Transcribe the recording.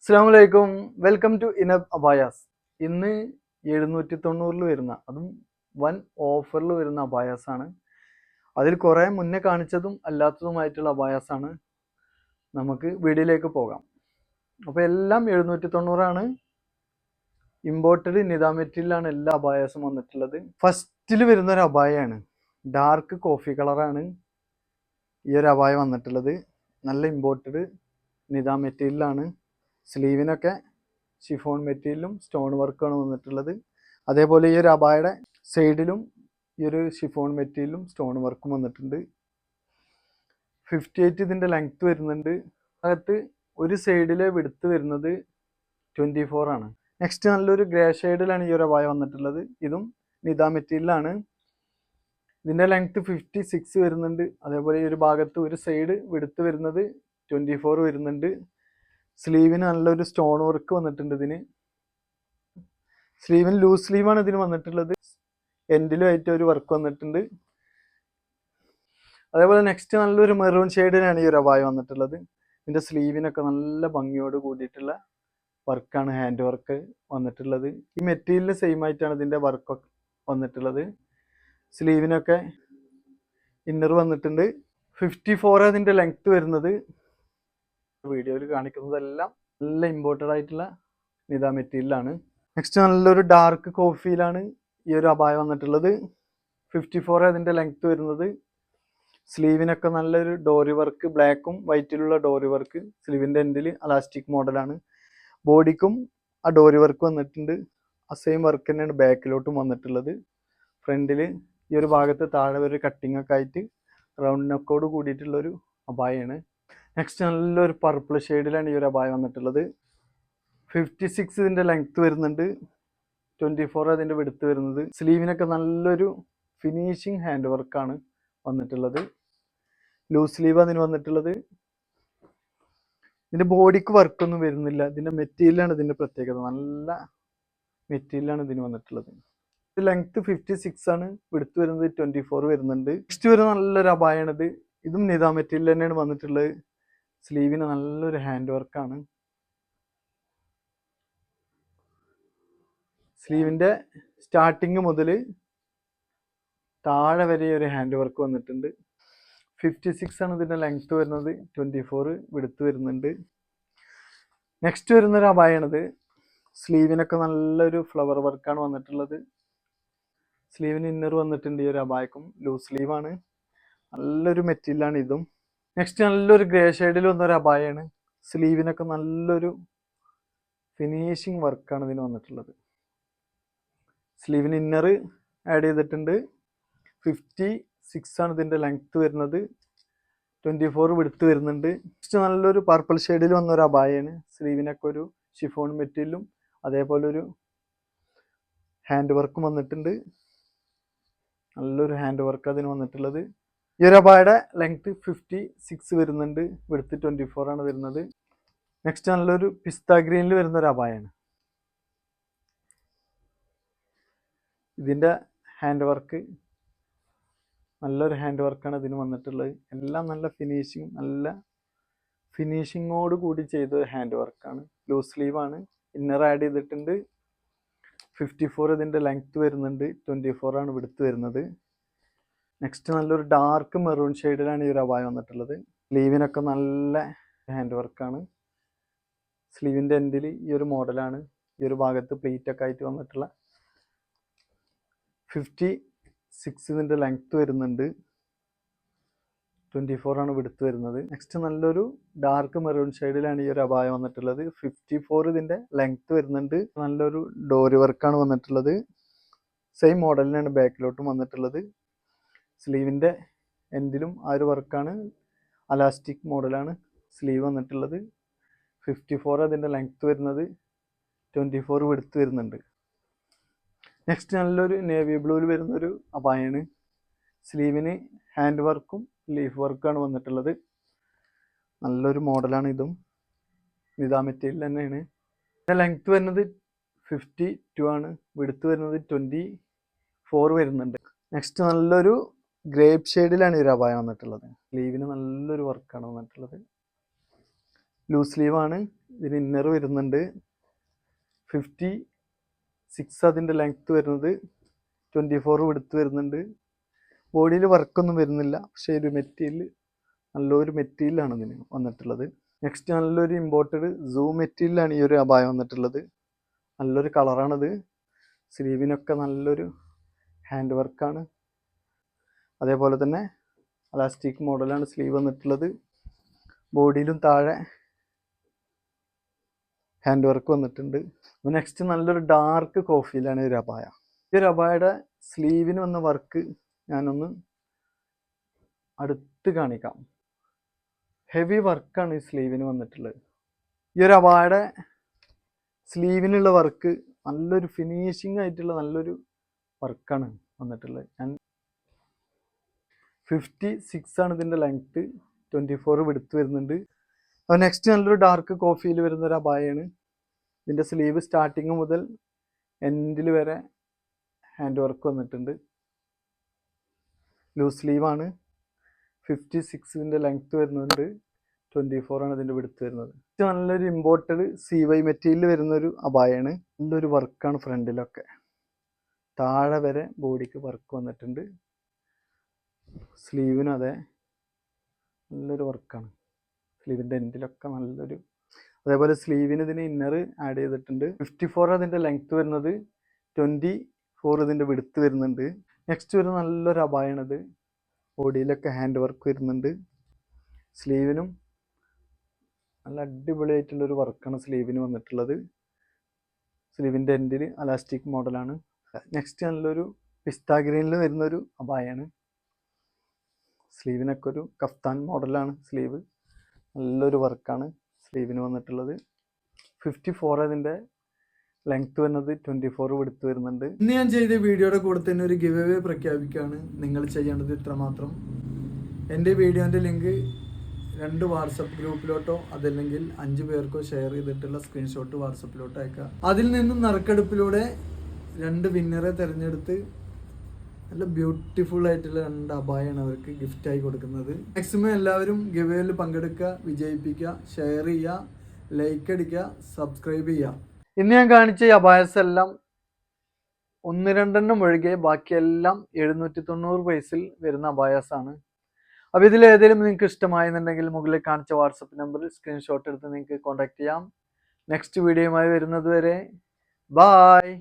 അസ്സലാമലൈക്കും. Welcome to ഇനബ് അബായാസ്. ഇന്ന് 790 വരുന്ന, അതും വൻ ഓഫറിൽ വരുന്ന അബായാസാണ്. അതിൽ കുറേ മുന്നേ കാണിച്ചതും അല്ലാത്തതുമായിട്ടുള്ള അബായാസാണ്. നമുക്ക് വീഡിയോയിലേക്ക് പോകാം. അപ്പോൾ എല്ലാം 790 ഇമ്പോർട്ടഡ് നിദാ മെറ്റീരിയലാണ് എല്ലാ അബായാസും വന്നിട്ടുള്ളത്. ഫസ്റ്റിൽ വരുന്ന ഒരു അബായാണ്, ഡാർക്ക് കോഫി കളറാണ് ഈ ഒരു അബായ വന്നിട്ടുള്ളത്. നല്ല ഇമ്പോർട്ടഡ് നിദാ മെറ്റീരിയലാണ്. സ്ലീവിനൊക്കെ ഷിഫോൺ മെറ്റീരിയലും സ്റ്റോൺ വർക്കാണ് വന്നിട്ടുള്ളത്. അതേപോലെ ഈ ഒരു അബായയുടെ സൈഡിലും ഈ ഒരു ഷിഫോൺ മെറ്റീരിയലും സ്റ്റോൺ വർക്കും വന്നിട്ടുണ്ട്. 58 ഇതിൻ്റെ ലെങ്ത്ത് വരുന്നുണ്ട്. അകത്ത് ഒരു സൈഡിലെ വിടുത്ത് വരുന്നത് 24 ആണ്. നെക്സ്റ്റ് നല്ലൊരു ഗ്രേ ഷെയ്ഡിലാണ് ഈ ഒരു അബായ വന്നിട്ടുള്ളത്. ഇതും നിദാ മെറ്റീരിയലാണ്. ഇതിൻ്റെ ലെങ്ത്ത് 56 വരുന്നുണ്ട്. അതേപോലെ ഈ ഒരു ഭാഗത്ത് ഒരു സൈഡ് വിടുത്ത് വരുന്നത് 24 വരുന്നുണ്ട്. സ്ലീവിന് നല്ലൊരു സ്റ്റോൺ വർക്ക് വന്നിട്ടുണ്ട്. ഇതിന് സ്ലീവിന് ലൂസ് സ്ലീവാണ് ഇതിന് വന്നിട്ടുള്ളത്. എൻഡിലുമായിട്ട് ഒരു വർക്ക് വന്നിട്ടുണ്ട്. അതേപോലെ നെക്സ്റ്റ് നല്ലൊരു മെറൂൺ ഷെയ്ഡിനാണ് ഈ ഒരു അബായ വന്നിട്ടുള്ളത്. ഇതിൻ്റെ സ്ലീവിനൊക്കെ നല്ല ഭംഗിയോട് കൂടിയിട്ടുള്ള വർക്കാണ്, ഹാൻഡ് വർക്ക് വന്നിട്ടുള്ളത്. ഈ മെറ്റീരിയൽ സെയിം ആയിട്ടാണ് ഇതിൻ്റെ വർക്കൊക്കെ വന്നിട്ടുള്ളത്. സ്ലീവിനൊക്കെ ഇന്നർ വന്നിട്ടുണ്ട്. 54 അതിൻ്റെ ലെങ്ത്ത് വരുന്നത്. വീഡിയോയിൽ കാണിക്കുന്നതെല്ലാം നല്ല ഇമ്പോർട്ടഡ് ആയിട്ടുള്ള നിദാ മെറ്റീരിയലാണ്. നെക്സ്റ്റ് നല്ലൊരു ഡാർക്ക് കോഫിയിലാണ് ഈ ഒരു അബായ വന്നിട്ടുള്ളത്. 54 അതിൻ്റെ ലെങ്ത്ത് വരുന്നത്. സ്ലീവിനൊക്കെ നല്ലൊരു ഡോറി വർക്ക്, ബ്ലാക്കും വൈറ്റിലുള്ള ഡോറി വർക്ക്. സ്ലീവിൻ്റെ എൻഡിൽ അലാസ്റ്റിക് മോഡലാണ്. ബോഡിക്കും ആ ഡോറി വർക്ക് വന്നിട്ടുണ്ട്. ആ സെയിം വർക്ക് തന്നെയാണ് ബാക്കിലോട്ടും വന്നിട്ടുള്ളത്. ഫ്രണ്ടിൽ ഈ ഒരു ഭാഗത്ത് താഴെ ഒരു കട്ടിങ് ഒക്കെ ആയിട്ട് റൗണ്ട് നെക്കോട് കൂടിയിട്ടുള്ളൊരു അബായാണ്. നെക്സ്റ്റ് നല്ലൊരു പർപ്പിൾ ഷെയ്ഡിലാണ് ഈ ഒരു അബായ വന്നിട്ടുള്ളത്. 56 ഇതിൻ്റെ ലെങ്ത്ത് വരുന്നുണ്ട്. 24 അതിൻ്റെ വിടുത്ത് വരുന്നത്. സ്ലീവിനൊക്കെ നല്ലൊരു ഫിനിഷിങ് ഹാൻഡ് വർക്കാണ് വന്നിട്ടുള്ളത്. ലൂസ് സ്ലീവ് അതിന് വന്നിട്ടുള്ളത്. ഇതിൻ്റെ ബോഡിക്ക് വർക്കൊന്നും വരുന്നില്ല. ഇതിൻ്റെ മെറ്റീരിയലാണ് ഇതിൻ്റെ പ്രത്യേകത. നല്ല മെറ്റീരിയലാണ് ഇതിന് വന്നിട്ടുള്ളത്. ഇത് ലെങ്ത്ത് 56 ആണ്. വിടുത്ത് വരുന്നത് 24 വരുന്നുണ്ട്. നെക്സ്റ്റ് വരുന്ന നല്ലൊരു അബായാണിത്. ഇതും നിദാ മെറ്റീരിയൽ തന്നെയാണ് വന്നിട്ടുള്ളത്. സ്ലീവിന് നല്ലൊരു ഹാൻഡ് വർക്കാണ്. സ്ലീവിൻ്റെ സ്റ്റാർട്ടിങ് മുതൽ താഴെ വരെ ഒരു ഹാൻഡ് വർക്ക് വന്നിട്ടുണ്ട്. 56 ആണ് ഇതിൻ്റെ ലെങ്ത്ത് വരുന്നത്. 24 വിടുത്ത് വരുന്നുണ്ട്. നെക്സ്റ്റ് വരുന്നൊരു അബായാണിത്. സ്ലീവിനൊക്കെ നല്ലൊരു ഫ്ലവർ വർക്കാണ് വന്നിട്ടുള്ളത്. സ്ലീവിന് ഇന്നർ വന്നിട്ടുണ്ട്. ഈ ഒരു അബായക്കും ലൂസ് സ്ലീവാണ്. നല്ലൊരു മെറ്റീരിയലാണ് ഇതും. നെക്സ്റ്റ് നല്ലൊരു ഗ്രേ ഷെയ്ഡിൽ വന്നൊരു അബായാണ്. സ്ലീവിനൊക്കെ നല്ലൊരു ഫിനിഷിങ് വർക്കാണ് ഇതിന് വന്നിട്ടുള്ളത്. സ്ലീവിന് ഇന്നർ ആഡ് ചെയ്തിട്ടുണ്ട്. 56 ആണ് ഇതിൻ്റെ ലെങ്ത്ത് വരുന്നത്. 24 വിടുത്ത് വരുന്നുണ്ട്. നെക്സ്റ്റ് നല്ലൊരു പർപ്പിൾ ഷെയ്ഡിൽ വന്നൊരു അബായാണ്. സ്ലീവിനൊക്കെ ഒരു ഷിഫോൺ മെറ്റീരിയലും അതേപോലെ ഒരു ഹാൻഡ് വർക്കും വന്നിട്ടുണ്ട്. നല്ലൊരു ഹാൻഡ് വർക്ക് അതിന് വന്നിട്ടുള്ളത്. ഈ ഒരു അബായയുടെ ലെങ്ത്ത് 56 വരുന്നുണ്ട്. വിടുത്ത് 24 ആണ് വരുന്നത്. നെക്സ്റ്റ് നല്ലൊരു പിസ്ത ഗ്രീനിൽ വരുന്ന ഒരു അബായാണ്. ഇതിൻ്റെ ഹാൻഡ് വർക്ക് നല്ലൊരു ഹാൻഡ് വർക്കാണ് ഇതിന് വന്നിട്ടുള്ളത്. എല്ലാം നല്ല ഫിനിഷിങ്ങോട് കൂടി ചെയ്ത ഹാൻഡ് വർക്കാണ്. ലൂസ് സ്ലീവാണ്. ഇന്നർ ആഡ് ചെയ്തിട്ടുണ്ട്. 54 ഇതിൻ്റെ ലെങ്ത്ത് വരുന്നുണ്ട്. 24 ആണ് വിടുത്ത് വരുന്നത്. നെക്സ്റ്റ് നല്ലൊരു ഡാർക്ക് മെറൂൺ ഷെയ്ഡിലാണ് ഈ ഒരു അബായ വന്നിട്ടുള്ളത്. സ്ലീവിനൊക്കെ നല്ല ഹാൻഡ് വർക്കാണ്. സ്ലീവിൻ്റെ എൻഡിൽ ഈ ഒരു മോഡലാണ്. ഈ ഒരു ഭാഗത്ത് പ്ലീറ്റൊക്കെ ആയിട്ട് വന്നിട്ടുള്ള. 56 ഇതിൻ്റെ ലെങ്ത്ത് വരുന്നുണ്ട്. 24 ആണ് വിടുത്ത് വരുന്നത്. നെക്സ്റ്റ് നല്ലൊരു ഡാർക്ക് മെറൂൺ ഷെയ്ഡിലാണ് ഈ ഒരു അബായ വന്നിട്ടുള്ളത്. 54 ഇതിൻ്റെ ലെങ്ത്ത് വരുന്നുണ്ട്. നല്ലൊരു ഡോറി വർക്കാണ് വന്നിട്ടുള്ളത്. സെയിം മോഡലിനാണ് ബാക്കിലോട്ടും വന്നിട്ടുള്ളത്. സ്ലീവിൻ്റെ എൻഡിലും ആ ഒരു വർക്കാണ്. അലാസ്റ്റിക് മോഡലാണ് സ്ലീവ് വന്നിട്ടുള്ളത്. 54 അതിൻ്റെ ലെങ്ത്ത് വരുന്നത്. 24 വിടുത്ത് വരുന്നുണ്ട്. നെക്സ്റ്റ് നല്ലൊരു നേവി ബ്ലൂവിൽ വരുന്നൊരു അബായാണ്. സ്ലീവിന് ഹാൻഡ് വർക്കും ലീഫ് വർക്കാണ് വന്നിട്ടുള്ളത്. നല്ലൊരു മോഡലാണ് ഇതും. നിദാ മെറ്റീരിയൽ തന്നെയാണ്. ഇതിൻ്റെ ലെങ്ത്ത് വരുന്നത് 52 ആണ്. വിടുത്ത് വരുന്നത് 24 വരുന്നുണ്ട്. നെക്സ്റ്റ് നല്ലൊരു ഗ്രേപ്പ് ഷെയ്ഡിലാണ് ഈ ഒരു അബായ വന്നിട്ടുള്ളത്. സ്ലീവിന് നല്ലൊരു വർക്കാണ് വന്നിട്ടുള്ളത്. ലൂസ് സ്ലീവാണ്. ഇതിന് ഇന്നർ വരുന്നുണ്ട്. 56 അതിൻ്റെ ലെങ്ത്ത് വരുന്നത്, 24 വിടുത്ത് വരുന്നുണ്ട്. ബോഡിയിൽ വർക്കൊന്നും വരുന്നില്ല, പക്ഷേ ഒരു മെറ്റീരിയൽ നല്ലൊരു മെറ്റീരിയലാണ് ഇതിന് വന്നിട്ടുള്ളത്. നെക്സ്റ്റ് നല്ലൊരു ഇമ്പോർട്ടഡ് സൂം മെറ്റീരിയലാണ് ഈ ഒരു അബായ വന്നിട്ടുള്ളത്. നല്ലൊരു കളറാണിത്. സ്ലീവിനൊക്കെ നല്ലൊരു ഹാൻഡ് വർക്കാണ്. അതേപോലെ തന്നെ അലാസ്റ്റിക് മോഡലാണ് സ്ലീവ് വന്നിട്ടുള്ളത്. ബോഡിയിലും താഴെ ഹാൻഡ് വർക്ക് വന്നിട്ടുണ്ട്. നെക്സ്റ്റ് നല്ലൊരു ഡാർക്ക് കോഫിയിലാണ് ഈ ഒരു അബായ. ഈ ഒരു അബായയുടെ സ്ലീവിന് വന്ന വർക്ക് ഞാനൊന്ന് അടുത്ത് കാണിക്കാം. ഹെവി വർക്കാണ് ഈ സ്ലീവിന് വന്നിട്ടുള്ളത്. ഈ ഒരു അബായയുടെ സ്ലീവിനുള്ള വർക്ക് നല്ലൊരു ഫിനിഷിംഗ് ആയിട്ടുള്ള നല്ലൊരു വർക്കാണ് വന്നിട്ടുള്ളത്. ഞാൻ 56 ആണ് ഇതിൻ്റെ ലെങ്ത്ത്, 24 വിടുത്ത് വരുന്നുണ്ട്. അപ്പോൾ നെക്സ്റ്റ് നല്ലൊരു ഡാർക്ക് കോഫിയിൽ വരുന്ന ഒരു അബായാണ്. ഇതിൻ്റെ സ്ലീവ് സ്റ്റാർട്ടിങ് മുതൽ എൻഡിൽ വരെ ഹാൻഡ് വർക്ക് വന്നിട്ടുണ്ട്. ലൂസ് സ്ലീവാണ്. 56 ലെങ്ത്ത് വരുന്നുണ്ട്, 24 ആണ് ഇതിൻ്റെ വിടുത്ത് വരുന്നത്. ഇത് നല്ലൊരു ഇമ്പോർട്ടഡ് CY മെറ്റീരിയൽ വരുന്നൊരു അബായാണ്. നല്ലൊരു വർക്കാണ് ഫ്രണ്ടിലൊക്കെ, താഴെ വരെ ബോഡിക്ക് വർക്ക് വന്നിട്ടുണ്ട്. സ്ലീവിനും അതെ നല്ലൊരു വർക്കാണ്. സ്ലീവിൻ്റെ എൻഡിലൊക്കെ നല്ലൊരു, അതേപോലെ സ്ലീവിന് ഇതിന് ഇന്നർ ആഡ് ചെയ്തിട്ടുണ്ട്. 54 അതിൻ്റെ ലെങ്ത്ത് വരുന്നത്, 24 ഇതിൻ്റെ വിടുത്ത് വരുന്നുണ്ട്. നെക്സ്റ്റ് വരുന്ന നല്ലൊരു അബായാണിത്. ബോഡിയിലൊക്കെ ഹാൻഡ് വർക്ക് വരുന്നുണ്ട്. സ്ലീവിനും നല്ല അടിപൊളിയായിട്ടുള്ളൊരു വർക്കാണ് സ്ലീവിന് വന്നിട്ടുള്ളത്. സ്ലീവിൻ്റെ എൻഡിൽ അലാസ്റ്റിക് മോഡലാണ്. നെക്സ്റ്റ് നല്ലൊരു പിസ്ത ഗ്രീനിൽ വരുന്നൊരു അബായാണ്. സ്ലീവിനൊക്കെ ഒരു കഫ്താൻ മോഡലാണ് സ്ലീവ്. നല്ലൊരു വർക്കാണ് സ്ലീവിന് വന്നിട്ടുള്ളത്. 54 അതിൻ്റെ ലെങ്ത്ത് വരുന്നത്, 24 വിടുത്ത് വരുന്നുണ്ട്. ഇന്ന് ഞാൻ ചെയ്ത വീഡിയോയുടെ കൂടെ തന്നെ ഒരു ഗിവ് അവേ പ്രഖ്യാപിക്കുകയാണ്. നിങ്ങൾ ചെയ്യേണ്ടത് ഇത്രമാത്രം. എൻ്റെ വീഡിയോൻ്റെ ലിങ്ക് 2 വാട്സപ്പ് ഗ്രൂപ്പിലോട്ടോ അതല്ലെങ്കിൽ 5 പേർക്കോ ഷെയർ ചെയ്തിട്ടുള്ള സ്ക്രീൻഷോട്ട് വാട്സപ്പിലോട്ടോ അയക്കുക. അതിൽ നിന്നും നറുക്കെടുപ്പിലൂടെ 2 വിന്നറെ തിരഞ്ഞെടുത്ത് നല്ല ബ്യൂട്ടിഫുൾ ആയിട്ടുള്ള 2 അബായാണ് അവർക്ക് ഗിഫ്റ്റായി കൊടുക്കുന്നത്. മാക്സിമം എല്ലാവരും ഗിവ് അവേയിൽ പങ്കെടുക്കുക, വിജയിപ്പിക്കുക, ഷെയർ ചെയ്യുക, ലൈക്ക് അടിക്കുക, സബ്സ്ക്രൈബ് ചെയ്യുക. ഇന്ന് ഞാൻ കാണിച്ച ഈ അബായസ് എല്ലാം 1-2 ഒഴികെ ബാക്കിയെല്ലാം 790 പൈസയിൽ വരുന്ന അബായസാണ്. അപ്പോൾ ഇതിൽ ഏതെങ്കിലും നിങ്ങൾക്ക് ഇഷ്ടമായെന്നുണ്ടെങ്കിൽ മുകളിൽ കാണിച്ച വാട്സപ്പ് നമ്പറിൽ സ്ക്രീൻഷോട്ട് എടുത്ത് നിങ്ങൾക്ക് കോൺടാക്ട് ചെയ്യാം. നെക്സ്റ്റ് വീഡിയോയുമായി വരുന്നത് വരെ ബായ്.